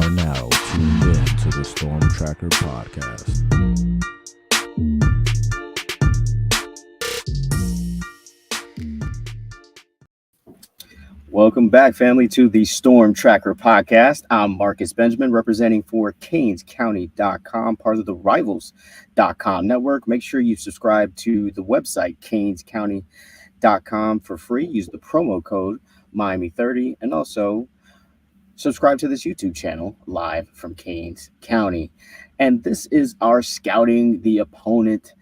are now tuned in to the Storm Tracker podcast. Welcome back, family, to the Storm Tracker podcast. I'm Marcus Benjamin, representing for CanesCounty.com, part of the Rivals.com network. Make sure you subscribe to the website, CanesCounty.com, for free. Use the promo code Miami30, and also subscribe to this YouTube channel, live from Canes County. And this is our Scouting the Opponent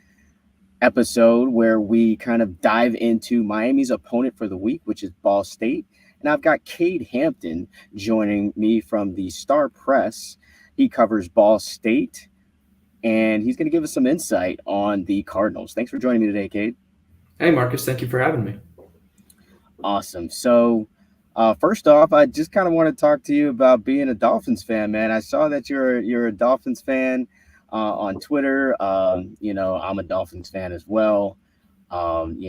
episode, where we kind of dive into Miami's opponent for the week, which is Ball State. And I've got Cade Hampton joining me from the Star Press. He covers Ball State, and he's going to give us some insight on the Cardinals. Thanks for joining me today, Cade. Hey, Marcus. Thank you for having me. Awesome. So first off, I just kind of want to talk to you about being a Dolphins fan, man. I saw that you're a Dolphins fan on Twitter. I'm a Dolphins fan as well. How did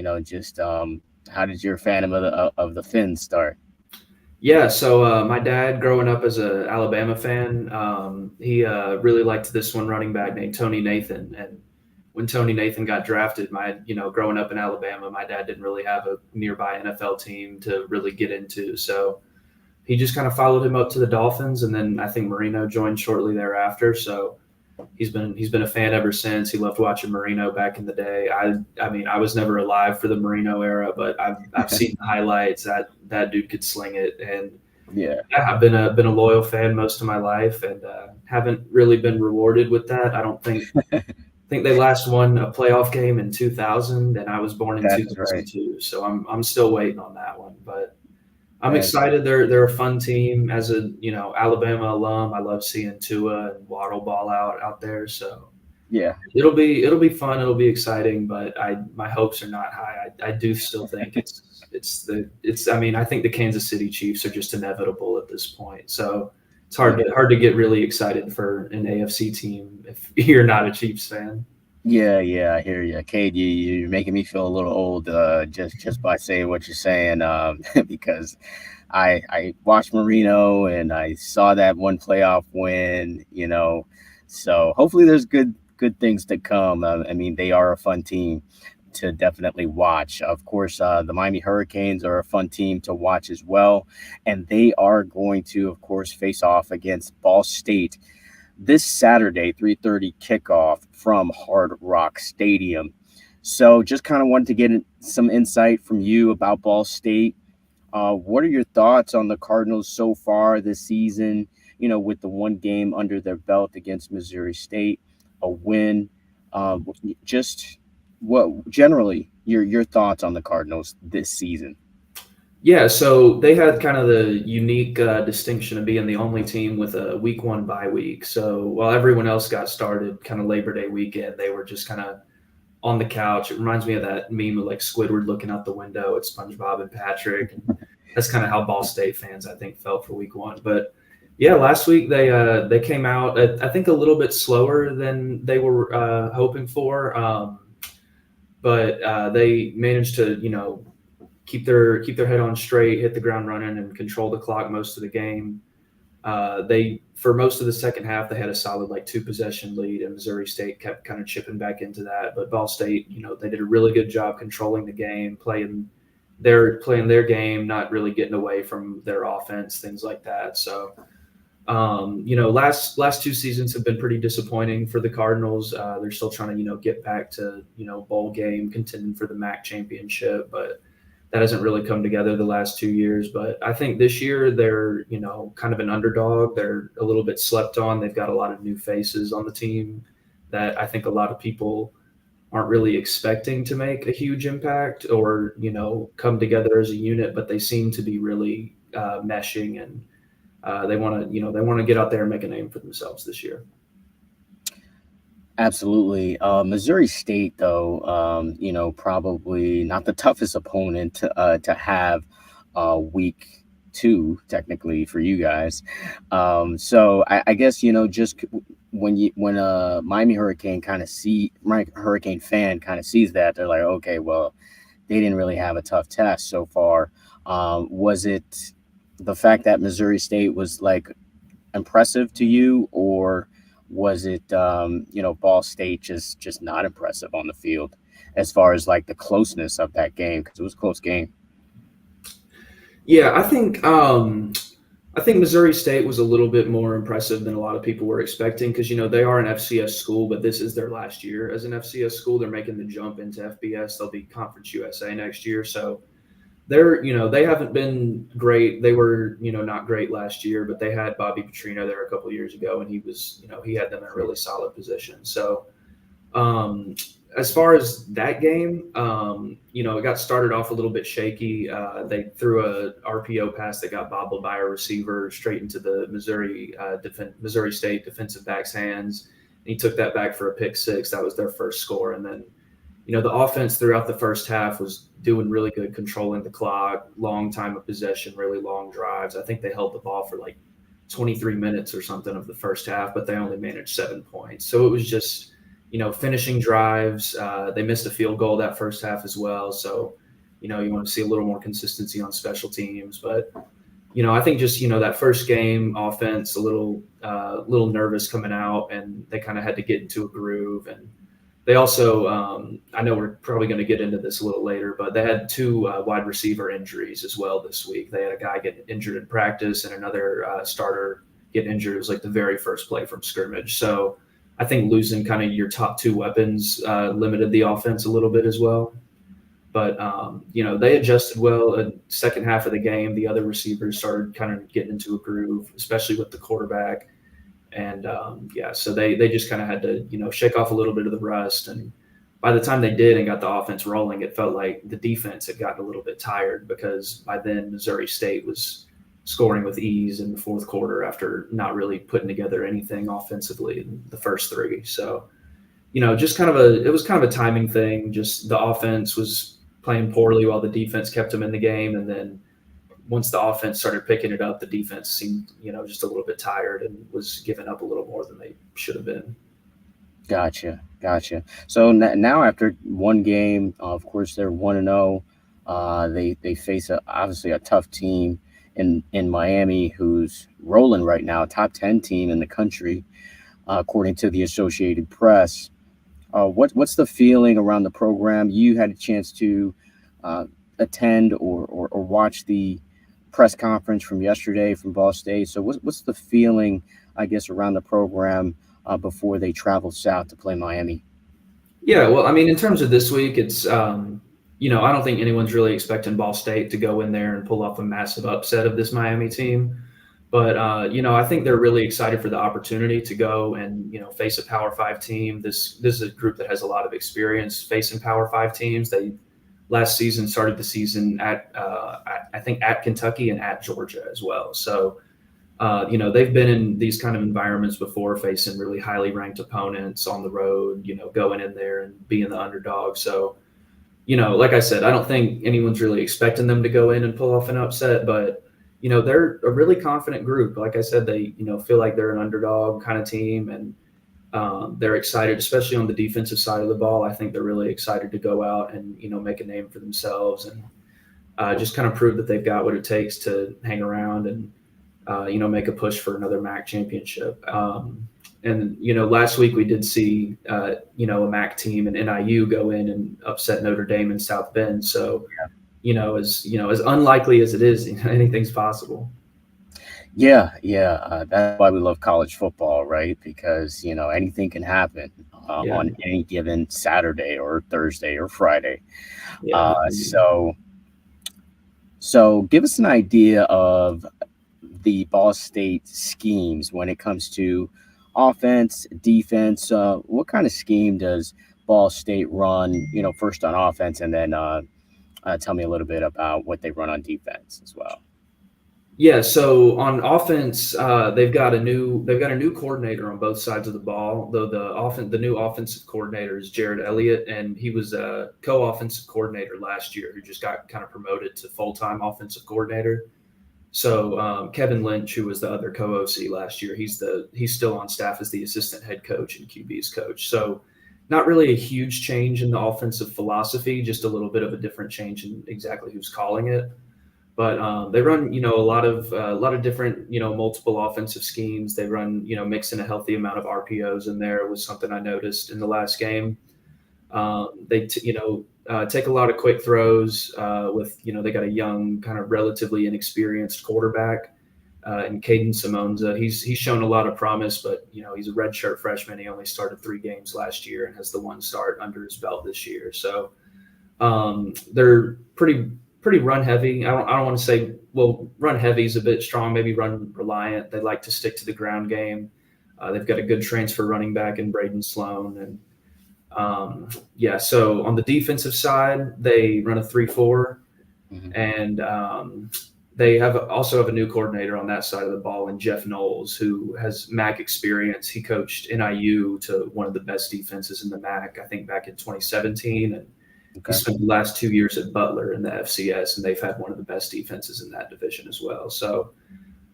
your fandom of the Fins start? Yeah, so my dad, growing up as an Alabama fan, he really liked this one running back named Tony Nathan. And when Tony Nathan got drafted, growing up in Alabama, my dad didn't really have a nearby NFL team to really get into. So he just kind of followed him up to the Dolphins, and then I think Marino joined shortly thereafter. So he's been a fan ever since. He loved watching Marino back in the day. I mean, I was never alive for the Marino era, but I've seen the highlights. That dude could sling it, and yeah, I've been a loyal fan most of my life, and haven't really been rewarded with that. I don't think. I think they last won a playoff game in 2000, and I was born in 2002. Right. So I'm still waiting on that one, but I'm excited. They're a fun team. As a Alabama alum, I love seeing Tua and Waddle ball out there. So yeah, it'll be fun. It'll be exciting, but my hopes are not high. I do still think I think the Kansas City Chiefs are just inevitable at this point. So it's hard to get really excited for an AFC team if you're not a Chiefs fan. Yeah, I hear you, Cade. You're making me feel a little old just by saying what you're saying, because I watched Marino and I saw that one playoff win. So hopefully there's good things to come. I mean, they are a fun team to definitely watch. Of course, the Miami Hurricanes are a fun team to watch as well, and they are going to, of course, face off against Ball State this Saturday, 3:30 kickoff from Hard Rock Stadium. So just kind of wanted to get some insight from you about Ball State. What are your thoughts on the Cardinals so far this season, with the one game under their belt against Missouri State, a win? Just what generally your thoughts on the Cardinals this season? Yeah, so they had kind of the unique distinction of being the only team with a week 1 bye week. So while everyone else got started kind of Labor Day weekend, they were just kind of on the couch. It reminds me of that meme of like Squidward looking out the window at SpongeBob and Patrick. And that's kind of how Ball State fans, I think, felt for week 1. But yeah, last week they came out, I think, a little bit slower than they were hoping for. But they managed to, keep their head on straight, hit the ground running, and control the clock most of the game. For most of the second half, they had a solid 2-possession lead, and Missouri State kept kind of chipping back into that. But Ball State, they did a really good job controlling the game, playing their game, not really getting away from their offense, things like that. So, last 2 seasons have been pretty disappointing for the Cardinals. They're still trying to, get back to, bowl game, contending for the MAC championship, but that hasn't really come together the last 2 years. But I think this year they're, kind of an underdog. They're a little bit slept on. They've got a lot of new faces on the team that I think a lot of people aren't really expecting to make a huge impact or, come together as a unit, but they seem to be really meshing, and they want to get out there and make a name for themselves this year. Absolutely. Missouri State, though, probably not the toughest opponent to have week 2, technically, for you guys. So I guess, just when a Miami Hurricane fan kind of sees that, they're like, okay, well, they didn't really have a tough test so far. Was it the fact that Missouri State was impressive to you, or was it Ball State just not impressive on the field as far as like the closeness of that game, because it was a close game? Yeah, I think Missouri State was a little bit more impressive than a lot of people were expecting because they are an FCS school, but this is their last year as an FCS school. They're making the jump into FBS. They'll be Conference USA next year, so they haven't been great. They were not great last year, but they had Bobby Petrino there a couple of years ago, and he had them in a really solid position. So um, as far as that game, it got started off a little bit shaky. They threw a RPO pass that got bobbled by a receiver straight into the Missouri State defensive back's hands. And he took that back for a pick six. That was their first score. And then, the offense throughout the first half was doing really good, controlling the clock, long time of possession, really long drives. I think they held the ball for like 23 minutes or something of the first half, but they only managed 7 points. So it was just finishing drives. They missed a field goal that first half as well. So, you want to see a little more consistency on special teams. But, I think just, that first game offense, a little nervous coming out, and they kind of had to get into a groove. And they also, I know we're probably going to get into this a little later, but they had two wide receiver injuries as well this week. They had a guy get injured in practice and another starter get injured. It was like the very first play from scrimmage. So, I think losing kind of your top two weapons limited the offense a little bit as well. But, they adjusted well in the second half of the game. The other receivers started kind of getting into a groove, especially with the quarterback. And, so they just kind of had to, shake off a little bit of the rust. And by the time they did and got the offense rolling, it felt like the defense had gotten a little bit tired because by then Missouri State was scoring with ease in the fourth quarter after not really putting together anything offensively in the first three. So, just it was kind of a timing thing. Just the offense was playing poorly while the defense kept them in the game. And then once the offense started picking it up, the defense seemed, just a little bit tired and was giving up a little more than they should have been. Gotcha. So now after one game, of course, they're 1-0. They face obviously a tough team in Miami, who's rolling right now, top 10 team in the country, according to the Associated Press. What's the feeling around the program? You had a chance to attend or watch the press conference from yesterday from Ball State. So what's the feeling, I guess, around the program before they travel south to play Miami? Yeah, well, I mean, in terms of this week, it's I don't think anyone's really expecting Ball State to go in there and pull off a massive upset of this Miami team. But, I think they're really excited for the opportunity to go and, face a Power 5 team. This is a group that has a lot of experience facing Power 5 teams. They last season started the season at Kentucky and at Georgia as well. So, they've been in these kind of environments before, facing really highly ranked opponents on the road, going in there and being the underdog. So, like I said, I don't think anyone's really expecting them to go in and pull off an upset, but, they're a really confident group. Like I said, they, feel like they're an underdog kind of team, and they're excited, especially on the defensive side of the ball. I think they're really excited to go out and, make a name for themselves and just kind of prove that they've got what it takes to hang around and, make a push for another MAC championship. And, last week we did see, a MAC team and NIU go in and upset Notre Dame in South Bend. So, as unlikely as it is, anything's possible. Yeah. That's why we love college football, right? Because, anything can happen on any given Saturday or Thursday or Friday. Yeah. So give us an idea of the Ball State schemes when it comes to offense, defense. What kind of scheme does Ball State run, first on offense, and then tell me a little bit about what they run on defense as well. Yeah, so on offense, they've got a new coordinator on both sides of the ball. Though the new offensive coordinator is Jared Elliott, and he was a co-offensive coordinator last year who just got kind of promoted to full-time offensive coordinator. So Kevin Lynch, who was the other co-OC last year, he's still on staff as the assistant head coach and QB's coach. So not really a huge change in the offensive philosophy, just a little bit of a different change in exactly who's calling it. But they run, a lot of different, multiple offensive schemes. They run, mixing a healthy amount of RPOs in there was something I noticed in the last game. They take a lot of quick throws with, they got a young, kind of relatively inexperienced quarterback in Caden Simonza. He's shown a lot of promise, but, he's a redshirt freshman. He only started 3 games last year and has the 1 start under his belt this year. So they're pretty run heavy. I don't want to say, well, run heavy is a bit strong, maybe run reliant. They like to stick to the ground game. They've got a good transfer running back in Braden Sloan. And so on the defensive side, they run a 3-4, and they also have a new coordinator on that side of the ball, and Jeff Knowles, who has MAC experience. He coached NIU to one of the best defenses in the MAC, I think back in 2017, and he spent the last 2 years at Butler in the FCS, and they've had one of the best defenses in that division as well. So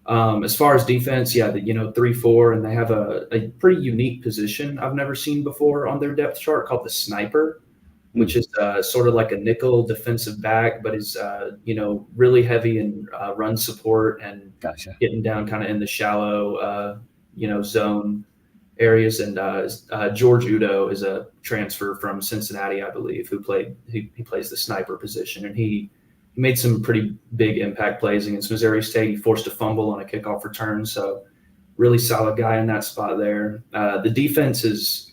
as far as defense, 3-4, and they have a pretty unique position I've never seen before on their depth chart called the sniper, which is sort of like a nickel defensive back, but is really heavy in run support and getting down kind of in the shallow zone areas. And George Udo is a transfer from Cincinnati, I believe, who plays the sniper position, and he made some pretty big impact plays against Missouri State. He forced a fumble on a kickoff return, so really solid guy in that spot there. The defense is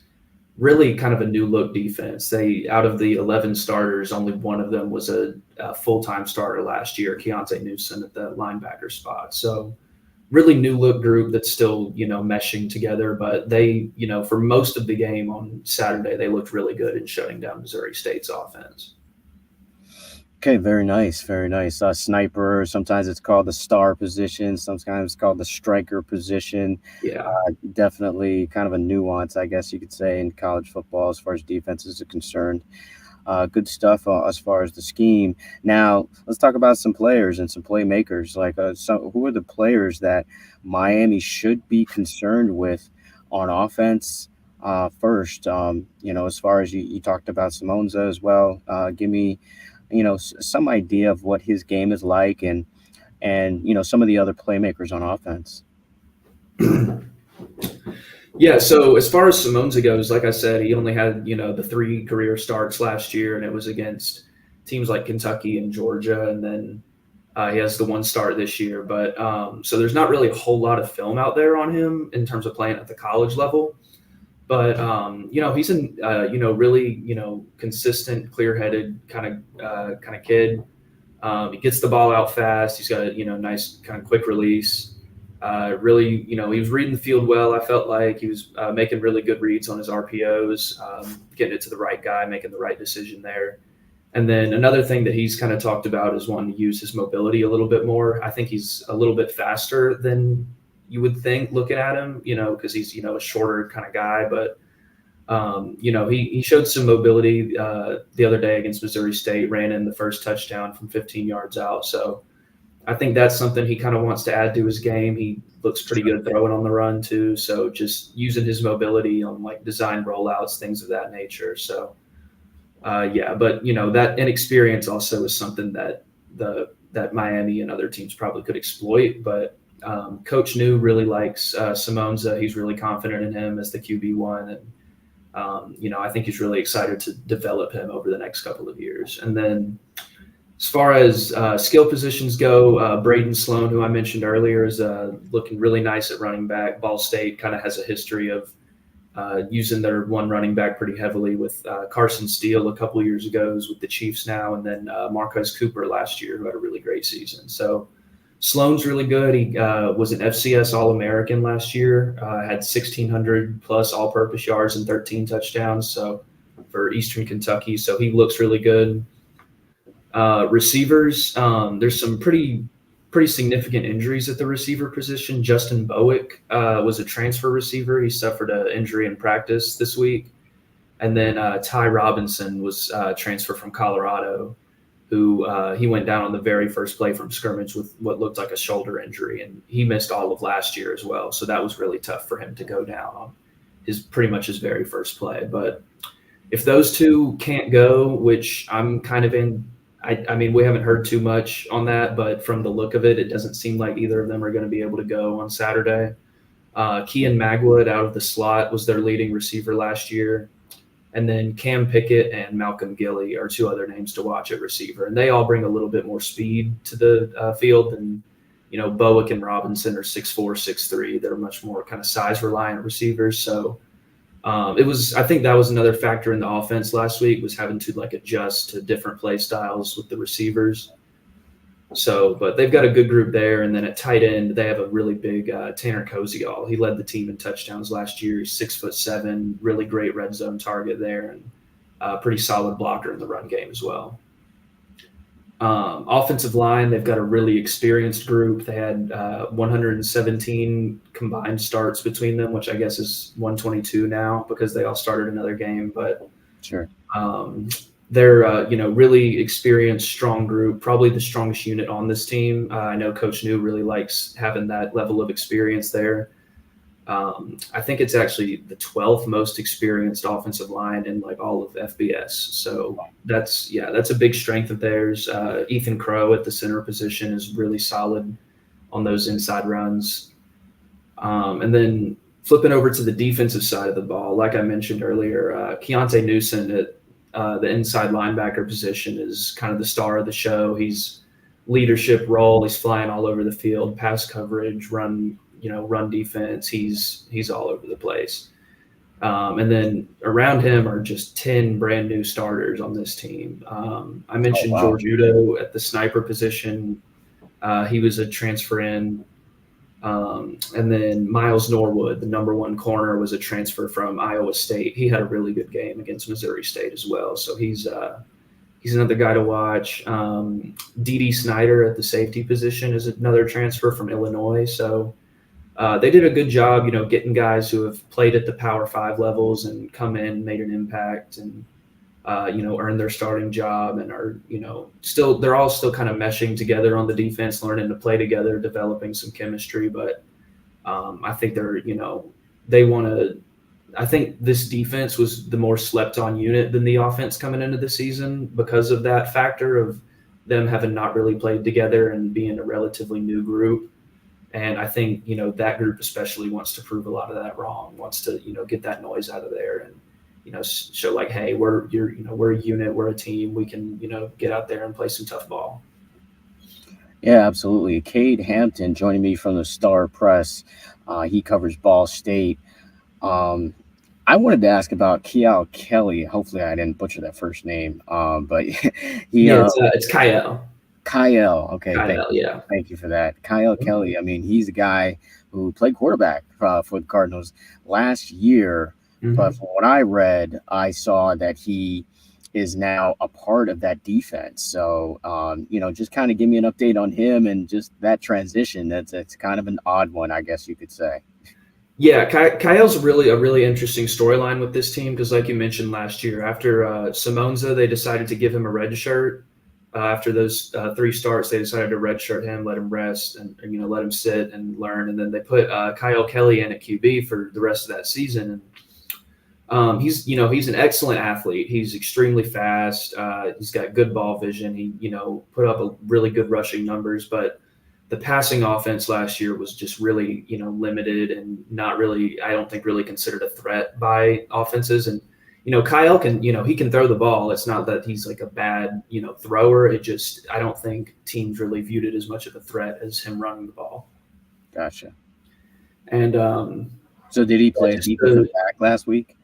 really kind of a new look defense. Out of the 11 starters, only one of them was a full-time starter last year, Keontae Newsom at the linebacker spot. So really new look group that's still, meshing together. But they, for most of the game on Saturday, they looked really good in shutting down Missouri State's offense. Okay, very nice, very nice. Sniper, sometimes it's called the star position, sometimes it's called the striker position. Yeah. Definitely kind of a nuance, I guess you could say, in college football as far as defenses are concerned. Good stuff as far as the scheme. Now, let's talk about some players and some playmakers. Who are the players that Miami should be concerned with on offense first? As far as you talked about Simonza as well, give me some idea of what his game is like and some of the other playmakers on offense. Yeah, so as far as Simonza goes, like I said, he only had, the 3 career starts last year, and it was against teams like Kentucky and Georgia, and then he has the 1 start this year. But so there's not really a whole lot of film out there on him in terms of playing at the college level. But, he's really, consistent, clear-headed kind of kid. He gets the ball out fast. He's got a, nice kind of quick release. Really, he was reading the field well. I felt like he was making really good reads on his RPOs, getting it to the right guy, making the right decision there. And then another thing that he's kind of talked about is wanting to use his mobility a little bit more. I think he's a little bit faster than you would think looking at him, because he's, a shorter kind of guy. But, he showed some mobility the other day against Missouri State, ran in the first touchdown from 15 yards out. So I think that's something he kind of wants to add to his game. He looks pretty good throwing on the run too. So just using his mobility on like design rollouts, things of that nature. So, but, that inexperience also is something that that Miami and other teams probably could exploit. But Coach New really likes Simonza. He's really confident in him as the QB1. And, I think he's really excited to develop him over the next couple of years. And then as far as skill positions go, Braden Sloan, who I mentioned earlier, is looking really nice at running back. Ball State kind of has a history of using their one running back pretty heavily with Carson Steele a couple years ago, who's with the Chiefs now, and then Marquez Cooper last year, who had a really great season. So Sloan's really good. He was an FCS All-American last year, had 1,600 plus all-purpose yards and 13 touchdowns. So for Eastern Kentucky, so he looks really good. Receivers, there's some pretty significant injuries at the receiver position. Justin Bowick was a transfer receiver. He suffered an injury in practice this week. And then Ty Robinson was transfer from Colorado, who he went down on the very first play from scrimmage with what looked like a shoulder injury, and he missed all of last year as well. So that was really tough for him to go down on pretty much his very first play. But if those two can't go, which I'm kind of I mean, we haven't heard too much on that, but from the look of it, it doesn't seem like either of them are going to be able to go on Saturday. Kean Magwood out of the slot was their leading receiver last year. And then Cam Pickett and Malcolm Gilly are two other names to watch at receiver. And they all bring a little bit more speed to the field than, Bowick and Robinson are 6'4", 6'3". They're much more kind of size-reliant receivers. So I think that was another factor in the offense last week, was having to adjust to different play styles with the receivers. So, but they've got a good group there. And then at tight end, they have a really big Tanner Koziol. He led the team in touchdowns last year. He's 6'7", really great red zone target there, and pretty solid blocker in the run game as well. Offensive line, they've got a really experienced group. They had 117 combined starts between them, which I guess is 122 now because they all started another game. But sure. They're really experienced, strong group, probably the strongest unit on this team. I know Coach New really likes having that level of experience there. I think it's actually the 12th most experienced offensive line in all of FBS. So that's a big strength of theirs. Ethan Crow at the center position is really solid on those inside runs. And then flipping over to the defensive side of the ball, like I mentioned earlier, Keontae Newsom at the inside linebacker position is kind of the star of the show. He's leadership role. He's flying all over the field, pass coverage, run defense. He's all over the place. And then around him are just 10 brand new starters on this team. I mentioned George Udo at the sniper position. He was a transfer in. And then Miles Norwood, the number one corner, was a transfer from Iowa State. He had a really good game against Missouri State as well. So he's another guy to watch. D.D. Snyder at the safety position is another transfer from Illinois. So they did a good job, getting guys who have played at the Power 5 levels and come in, made an impact, and earned their starting job, and are, they're all still kind of meshing together on the defense, learning to play together, developing some chemistry. But I think I think this defense was the more slept on unit than the offense coming into the season because of that factor of them having not really played together and being a relatively new group. And I think, that group especially wants to prove a lot of that wrong, wants to, get that noise out of there and, show hey, we're a unit, we're a team. We can, get out there and play some tough ball. Yeah, absolutely. Cade Hampton joining me from the Star Press. He covers Ball State. I wanted to ask about Keal Kelly. Hopefully I didn't butcher that first name. But it's Kyle. Kyle. Okay. Kyle, Thank you for that. Kyle Kelly. I mean, he's a guy who played quarterback for the Cardinals last year. Mm-hmm. But from what I read, I saw that he is now a part of that defense. So, just kind of give me an update on him and just that transition. That's kind of an odd one, I guess you could say. Yeah, Kyle's a really interesting storyline with this team because, like you mentioned last year, after Simonza, they decided to give him a red shirt. After those 3 starts, they decided to redshirt him, let him rest, and let him sit and learn. And then they put Kyle Kelly in at QB for the rest of that season. And he's an excellent athlete. He's extremely fast. He's got good ball vision. He put up a really good rushing numbers, but the passing offense last year was just really limited and not really, I don't think, really considered a threat by offenses. And Kyle can, he can throw the ball. It's not that he's a bad, thrower. I don't think teams really viewed it as much of a threat as him running the ball. Gotcha. And so did he play defensive back last week?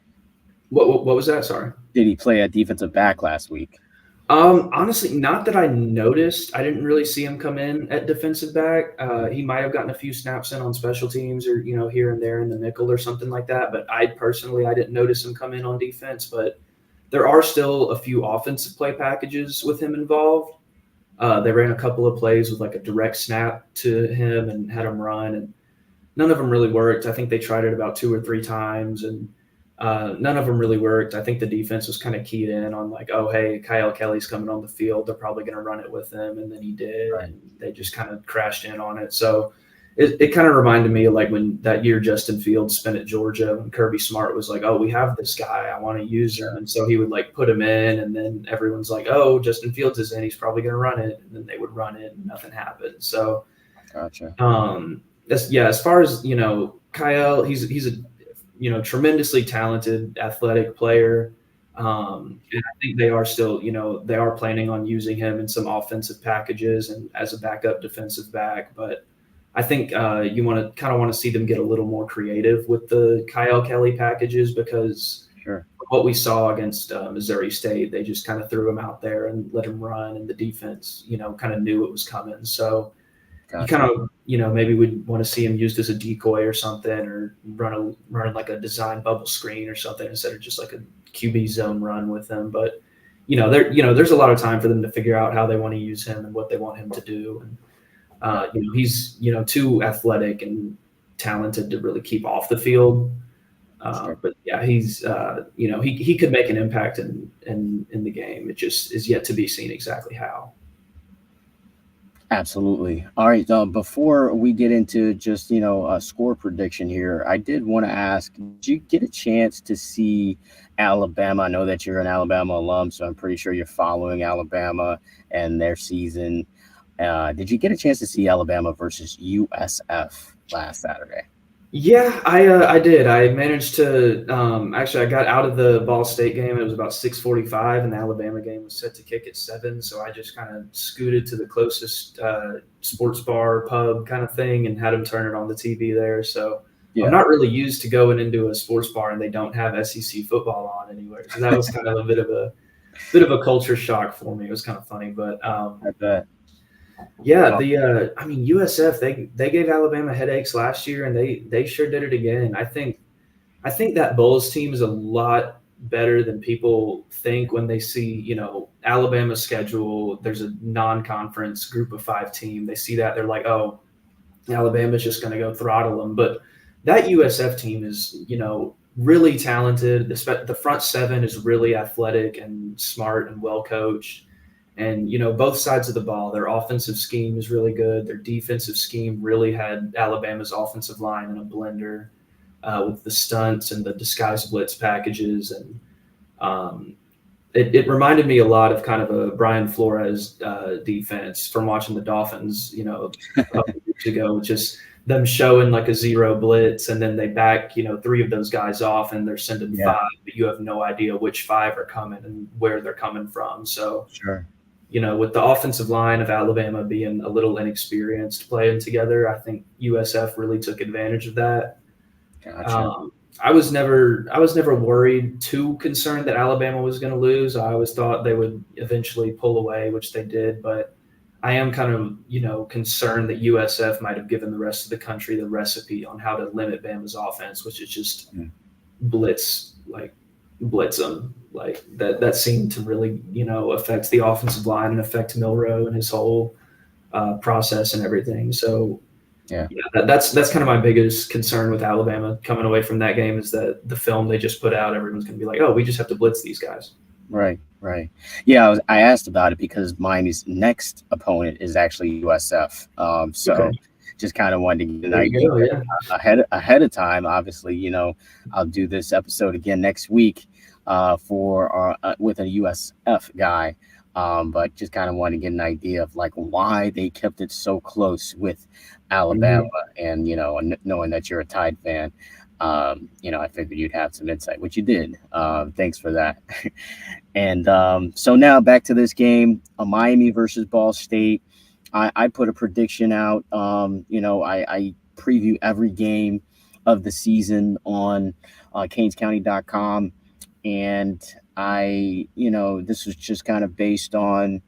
What was that? Sorry. Did he play a defensive back last week? Honestly, not that I noticed. I didn't really see him come in at defensive back. He might have gotten a few snaps in on special teams or, here and there in the nickel or something like that. But I didn't notice him come in on defense. But there are still a few offensive play packages with him involved. They ran a couple of plays with a direct snap to him and had him run, and none of them really worked. I think they tried it about 2 or 3 times, and none of them really worked. I think the defense was kind of keyed in on oh, hey, Kyle Kelly's coming on the field. They're probably going to run it with him. And then he did. Right. And they just kind of crashed in on it. So it kind of reminded me of like when that year Justin Fields spent at Georgia and Kirby Smart was like, oh, we have this guy, I want to use him. And so he would like put him in, and then everyone's like, oh, Justin Fields is in, he's probably going to run it. And then they would run it and nothing happened. So, Gotcha. as far as, Kyle, he's a, tremendously talented athletic player. And I think they are still, they are planning on using him in some offensive packages and as a backup defensive back. But I think you want to see them get a little more creative with the Kyle Kelly packages, because what we saw against Missouri State, they just kind of threw him out there and let him run, and the defense, kind of knew it was coming. So you kind of, maybe would want to see him used as a decoy or something, or running like a design bubble screen or something instead of just like a QB zone run with him. But there's a lot of time for them to figure out how they want to use him and what they want him to do. And he's too athletic and talented to really keep off the field. But yeah, he's he could make an impact in the game. It just is yet to be seen exactly how. Absolutely. All right. Before we get into just, a score prediction here, I did want to ask, did you get a chance to see Alabama? I know that you're an Alabama alum, so I'm pretty sure you're following Alabama and their season. Did you get a chance to see Alabama versus USF last Saturday? Yeah, I did. I managed to actually, I got out of the Ball State game. It was about 6:45, and the Alabama game was set to kick at 7. So I just kind of scooted to the closest sports bar, pub kind of thing, and had them turn it on the TV there. So I'm not really used to going into a sports bar and they don't have SEC football on anywhere. So that was kind of a bit of a culture shock for me. It was kind of funny, but I bet. Yeah, USF, they gave Alabama headaches last year, and they sure did it again. I think that Bulls team is a lot better than people think when they see, Alabama's schedule. There's a non-conference group of 5 team. They see that, they're like, oh, Alabama's just going to go throttle them. But that USF team is, really talented. The front 7 is really athletic and smart and well coached. And, both sides of the ball, their offensive scheme is really good. Their defensive scheme really had Alabama's offensive line in a blender with the stunts and the disguise blitz packages. And it reminded me a lot of kind of a Brian Flores defense from watching the Dolphins, a couple of weeks ago, just them showing like a zero blitz, and then they back, 3 of those guys off, and they're sending 5, but you have no idea which 5 are coming and where they're coming from. So with the offensive line of Alabama being a little inexperienced playing together, I think USF really took advantage of that. Gotcha. I was never worried, too concerned that Alabama was going to lose. I always thought they would eventually pull away, which they did. But I am kind of, concerned that USF might have given the rest of the country the recipe on how to limit Bama's offense, which is just blitz them. Like that seemed to really, affect the offensive line and affect Milroe and his whole process and everything. So that's kind of my biggest concern with Alabama coming away from that game, is that the film they just put out, everyone's going to be like, oh, we just have to blitz these guys. Right. Yeah, I asked about it because Miami's next opponent is actually USF. Just kind of wanted to get an idea ahead of time. Obviously, I'll do this episode again next week with a USF guy. But just kind of wanted to get an idea of like why they kept it so close with Alabama, and knowing that you're a Tide fan, I figured you'd have some insight, which you did. Thanks for that. And so now back to this game, Miami versus Ball State. I put a prediction out. I preview every game of the season on CanesCounty.com, and this was just kind of based on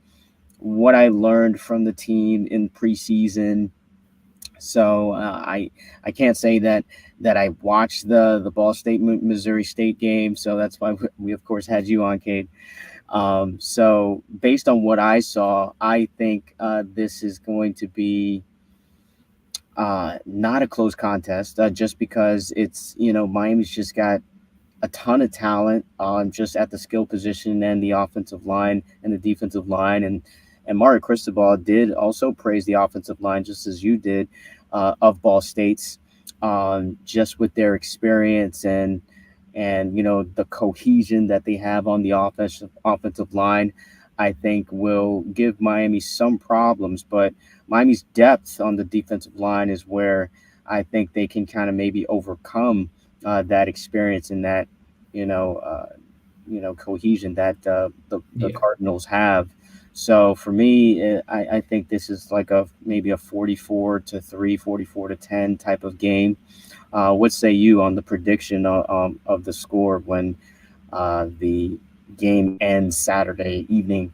what I learned from the team in preseason. So I can't say that I watched the Ball State Missouri State game. So that's why we of course had you on, Cade. So based on what I saw, I think this is going to be not a close contest, just because it's, Miami's just got a ton of talent just at the skill position and the offensive line and the defensive line. And Mario Cristobal did also praise the offensive line, just as you did. of Ball State's, just with their experience and the cohesion that they have on the offensive line. I think will give Miami some problems, but Miami's depth on the defensive line is where I think they can kind of maybe overcome that experience and that you know cohesion that the Yeah. Cardinals have. So for me, I think this is like maybe a 44-3, 44-10 type of game. What say you on the prediction of the score when the game ends Saturday evening?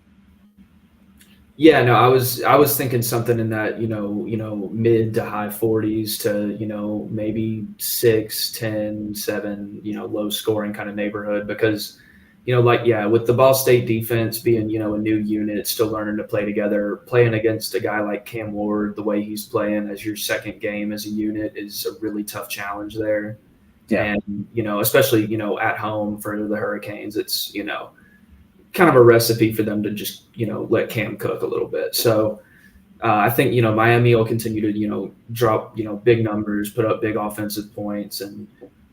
Yeah, no, I was thinking something in that, mid to high 40s to, maybe 6, 10, 7, low scoring kind of neighborhood because, with the Ball State defense being, a new unit, still learning to play together, playing against a guy like Cam Ward, the way he's playing as your second game as a unit is a really tough challenge there. Yeah, And, especially, at home for the Hurricanes, it's, kind of a recipe for them to just let Cam cook a little bit. So I think Miami will continue to drop big numbers, put up big offensive points, and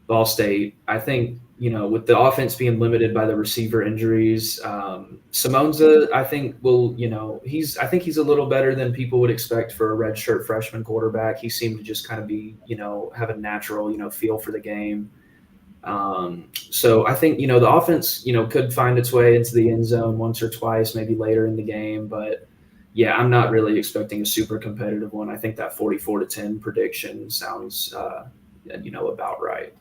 Ball State. I think with the offense being limited by the receiver injuries, Simonza I think will I think he's a little better than people would expect for a redshirt freshman quarterback. He seemed to just kind of be have a natural feel for the game. So I think, the offense, could find its way into the end zone once or twice, maybe later in the game. But yeah, I'm not really expecting a super competitive one. I think that 44-10 prediction sounds, about right.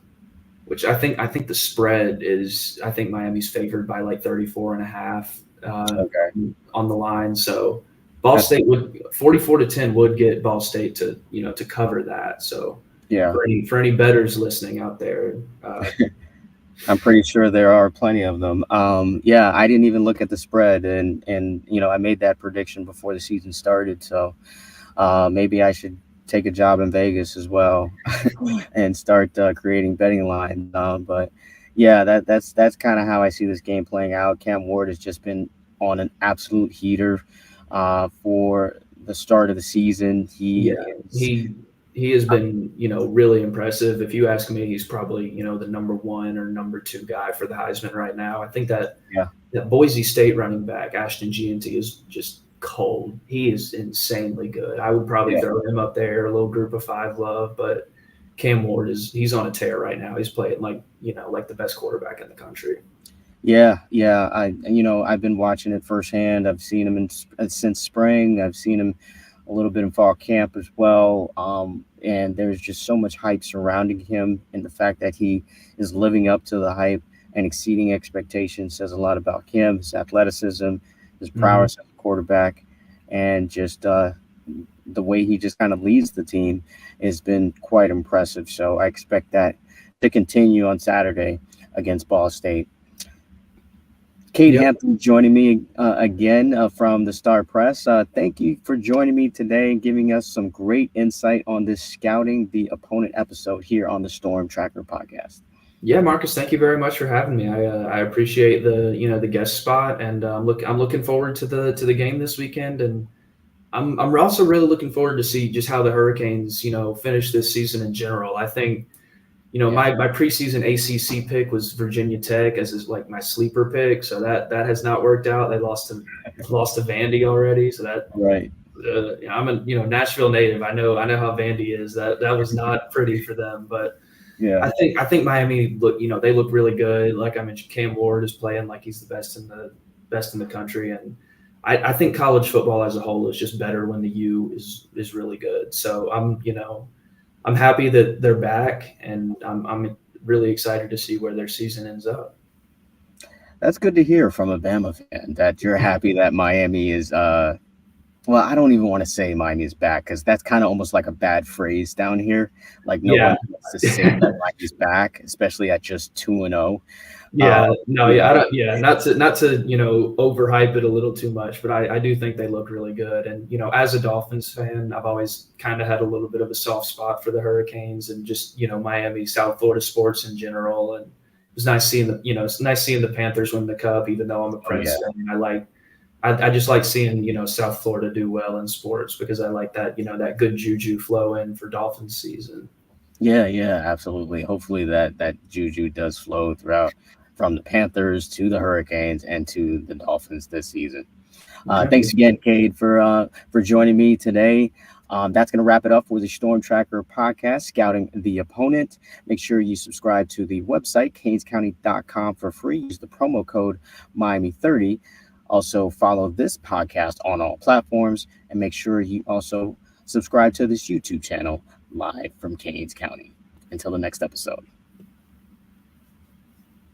Which I think the spread is, I think Miami's favored by like 34.5 okay. on the line. So Ball State would 44-10 would get Ball State to, to cover that. So Yeah, for any bettors listening out there, I'm pretty sure there are plenty of them. Yeah, I didn't even look at the spread, and I made that prediction before the season started. So maybe I should take a job in Vegas as well and start creating betting lines. But yeah, that's kind of how I see this game playing out. Cam Ward has just been on an absolute heater for the start of the season. He yeah, is, he has been, really impressive. If you ask me, he's probably, the number 1 or number 2 guy for the Heisman right now. I think that yeah, that Boise State running back, Ashton Gianti, is just cold. He is insanely good. I would probably yeah. throw him up there, a little group of 5 love, but Cam Ward he's on a tear right now. He's playing like the best quarterback in the country. Yeah. I've been watching it firsthand. I've seen him since spring. I've seen him a little bit in fall camp as well. And there's just so much hype surrounding him, and the fact that he is living up to the hype and exceeding expectations says a lot about him, his athleticism, his prowess as a quarterback, and just the way he just kind of leads the team has been quite impressive. So I expect that to continue on Saturday against Ball State. Cade Hampton joining me again from the Star Press. Thank you for joining me today and giving us some great insight on this Scouting the Opponent episode here on the Storm Tracker podcast. Yeah, Marcus, thank you very much for having me. I appreciate the guest spot, and I'm looking forward to the game this weekend, and I'm also really looking forward to see just how the Hurricanes finish this season in general. I think my preseason ACC pick was Virginia Tech as like my sleeper pick, so that has not worked out. They lost to Vandy already, so that right. I'm a Nashville native. I know how Vandy is. That was not pretty for them, but yeah, I think Miami they look really good. Like I mentioned, Cam Ward is playing like he's the best in the country, and I think college football as a whole is just better when the U is really good. So I'm happy that they're back, and I'm really excited to see where their season ends up. That's good to hear from a Bama fan that you're happy that Miami is. Well, I don't even want to say Miami is back because that's kind of almost like a bad phrase down here. Like no one wants to say that Miami's back, especially at just 2-0. Yeah, I don't. Yeah, not to overhype it a little too much, but I do think they look really good. And as a Dolphins fan, I've always kind of had a little bit of a soft spot for the Hurricanes and just Miami, South Florida sports in general. And it was nice seeing the Panthers win the Cup, even though I'm a Prince fan. I just like seeing, South Florida do well in sports because I like that, that good juju flow in for Dolphins season. Yeah, absolutely. Hopefully that juju does flow throughout from the Panthers to the Hurricanes and to the Dolphins this season. Okay. Thanks again, Cade, for joining me today. That's going to wrap it up for the Storm Tracker podcast, Scouting the Opponent. Make sure you subscribe to the website, canescounty.com, for free. Use the promo code Miami30. Also, follow this podcast on all platforms, and make sure you also subscribe to this YouTube channel, live from Canes County. Until the next episode.